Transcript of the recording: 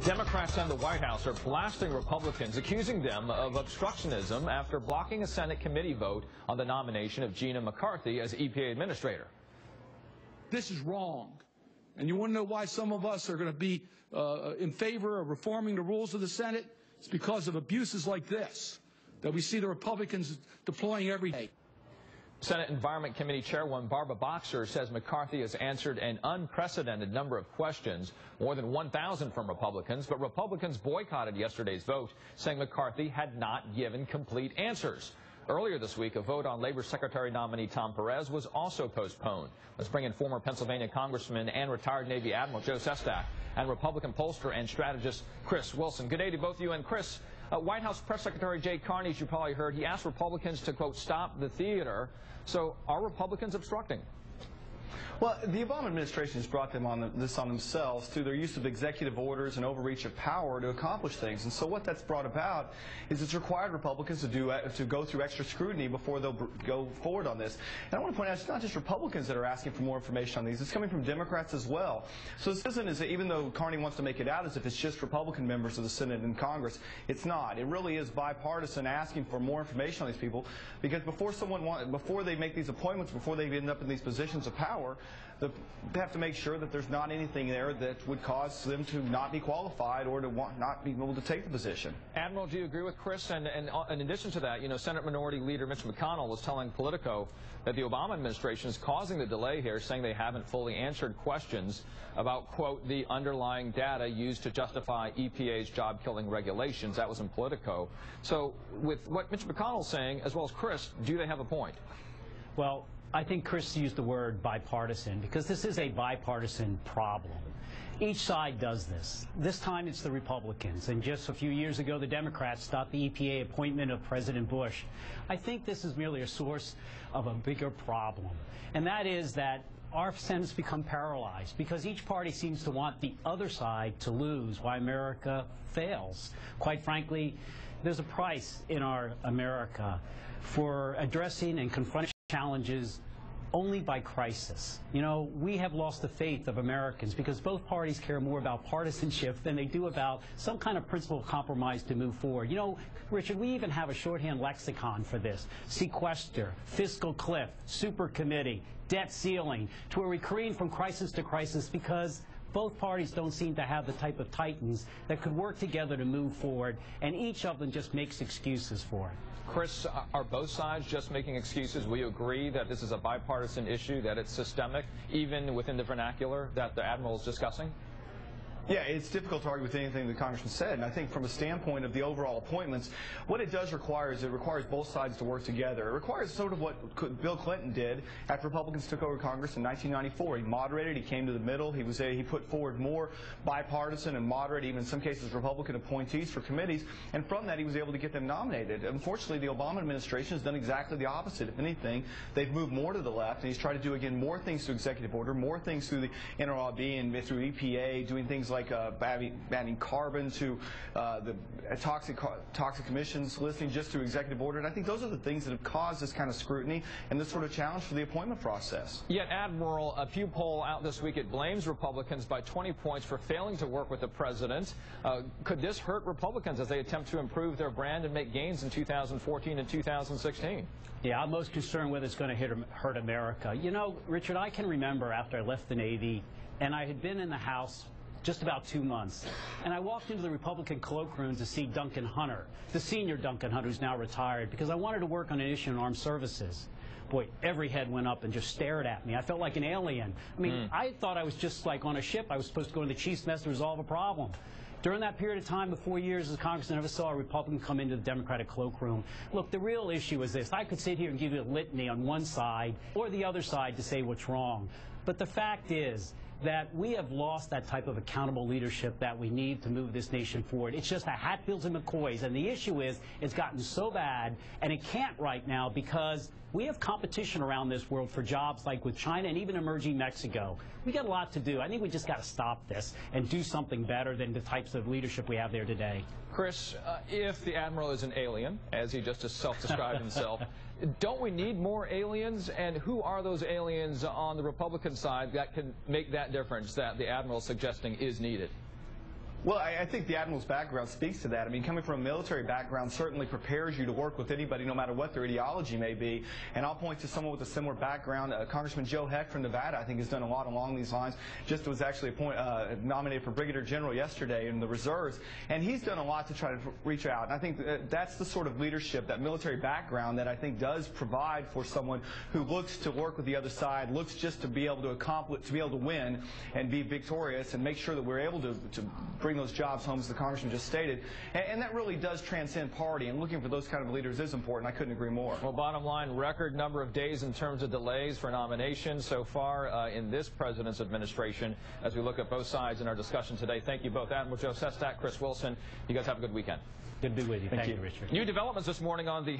Democrats and the White House are blasting Republicans, accusing them of obstructionism after blocking a Senate committee vote on the nomination of Gina McCarthy as EPA administrator. This is wrong. And you want to know why some of us are going to be in favor of reforming the rules of the Senate? It's because of abuses like this that we see the Republicans deploying every day. Senate Environment Committee Chairwoman Barbara Boxer says McCarthy has answered an unprecedented number of questions, more than 1,000 from Republicans, but Republicans boycotted yesterday's vote, saying McCarthy had not given complete answers. Earlier this week, a vote on Labor Secretary nominee Tom Perez was also postponed. Let's bring in former Pennsylvania Congressman and retired Navy Admiral Joe Sestak and Republican pollster and strategist Chris Wilson. Good day to both of you. And Chris, White House Press Secretary Jay Carney, as you probably heard, he asked Republicans to, quote, stop the theater. So are Republicans obstructing? Well, the Obama administration has brought this on themselves through their use of executive orders and overreach of power to accomplish things. And so what that's brought about is it's required Republicans to go through extra scrutiny before they'll go forward on this. And I want to point out, it's not just Republicans that are asking for more information on these. It's coming from Democrats as well. So this isn't, even though Carney wants to make it out as if it's just Republican members of the Senate and Congress, it's not. It really is bipartisan asking for more information on these people, because before they make these appointments, before they end up in these positions of power, they have to make sure that there's not anything there that would cause them to not be qualified or to not be able to take the position. Admiral, do you agree with Chris? And in addition to that, you know, Senate Minority Leader Mitch McConnell was telling Politico that the Obama administration is causing the delay here, saying they haven't fully answered questions about, quote, the underlying data used to justify EPA's job-killing regulations. That was in Politico. So with what Mitch McConnell's saying, as well as Chris, do they have a point? Well, I think Chris used the word bipartisan because this is a bipartisan problem. Each side does this. This time it's the Republicans, and just a few years ago the Democrats stopped the EPA appointment of President Bush. I think this is merely a source of a bigger problem, and that is that our Senate's become paralyzed because each party seems to want the other side to lose while America fails. Quite frankly, there's a price in our America for addressing and confronting challenges only by crisis. You know, we have lost the faith of Americans because both parties care more about partisanship than they do about some kind of principled compromise to move forward. You know, Richard, we even have a shorthand lexicon for this. Sequester, fiscal cliff, super committee, debt ceiling, to where we careen from crisis to crisis because both parties don't seem to have the type of titans that could work together to move forward, and each of them just makes excuses for it. Chris, are both sides just making excuses? Will you agree that this is a bipartisan issue, that it's systemic, even within the vernacular that the Admiral is discussing? Yeah, it's difficult to argue with anything the Congressman said, and I think from a standpoint of the overall appointments, what it does require is it requires both sides to work together. It requires sort of what Bill Clinton did after Republicans took over Congress in 1994. He moderated, he came to the middle, he put forward more bipartisan and moderate, even in some cases Republican appointees for committees, and from that he was able to get them nominated. Unfortunately, the Obama administration has done exactly the opposite. If anything, they've moved more to the left, and he's tried to do, again, more things through executive order, more things through the NRB and through EPA, doing things like banning carbon to the toxic emissions listing just through executive order. And I think those are the things that have caused this kind of scrutiny and this sort of challenge for the appointment process. Yet, Admiral, a Pew poll out this week, it blames Republicans by 20 points for failing to work with the president. Could this hurt Republicans as they attempt to improve their brand and make gains in 2014 and 2016? Yeah, I'm most concerned whether it's going to hurt America. You know, Richard, I can remember after I left the Navy, and I had been in the House just about 2 months, and I walked into the Republican cloakroom to see Duncan Hunter, the senior Duncan Hunter, who's now retired, because I wanted to work on an issue in armed services. Boy, every head went up and just stared at me. I felt like an alien. I mean, I thought I was just like on a ship. I was supposed to go to the chief's mess to resolve a problem. During that period of time, the 4 years as Congressman, I never saw a Republican come into the Democratic cloakroom. Look, the real issue is this. I could sit here and give you a litany on one side or the other side to say what's wrong. But the fact is that we have lost that type of accountable leadership that we need to move this nation forward. It's just the Hatfields and McCoys, and the issue is it's gotten so bad, and it can't right now because we have competition around this world for jobs like with China and even emerging Mexico. We got a lot to do. I think we just got to stop this and do something better than the types of leadership we have there today. Chris, if the Admiral is an alien, as he just self-described himself, don't we need more aliens? And who are those aliens on the Republican side that can make that difference that the Admiral is suggesting is needed? Well, I think the Admiral's background speaks to that. I mean, coming from a military background certainly prepares you to work with anybody, no matter what their ideology may be. And I'll point to someone with a similar background. Congressman Joe Heck from Nevada, I think, has done a lot along these lines. Just was actually nominated for Brigadier General yesterday in the reserves. And he's done a lot to try to reach out. And I think that's the sort of leadership, that military background, that I think does provide for someone who looks to work with the other side, looks just to be able to accomplish, to be able to win and be victorious and make sure that we're able to bring those jobs home, as the Congressman just stated. And that really does transcend party, and looking for those kind of leaders is important. I couldn't agree more. Well, bottom line, record number of days in terms of delays for nominations so far in this president's administration, as we look at both sides in our discussion today. Thank you both, Admiral Joe Sestak, Chris Wilson. You guys have a good weekend. Good to be with you. Thank you, Richard. New developments this morning on the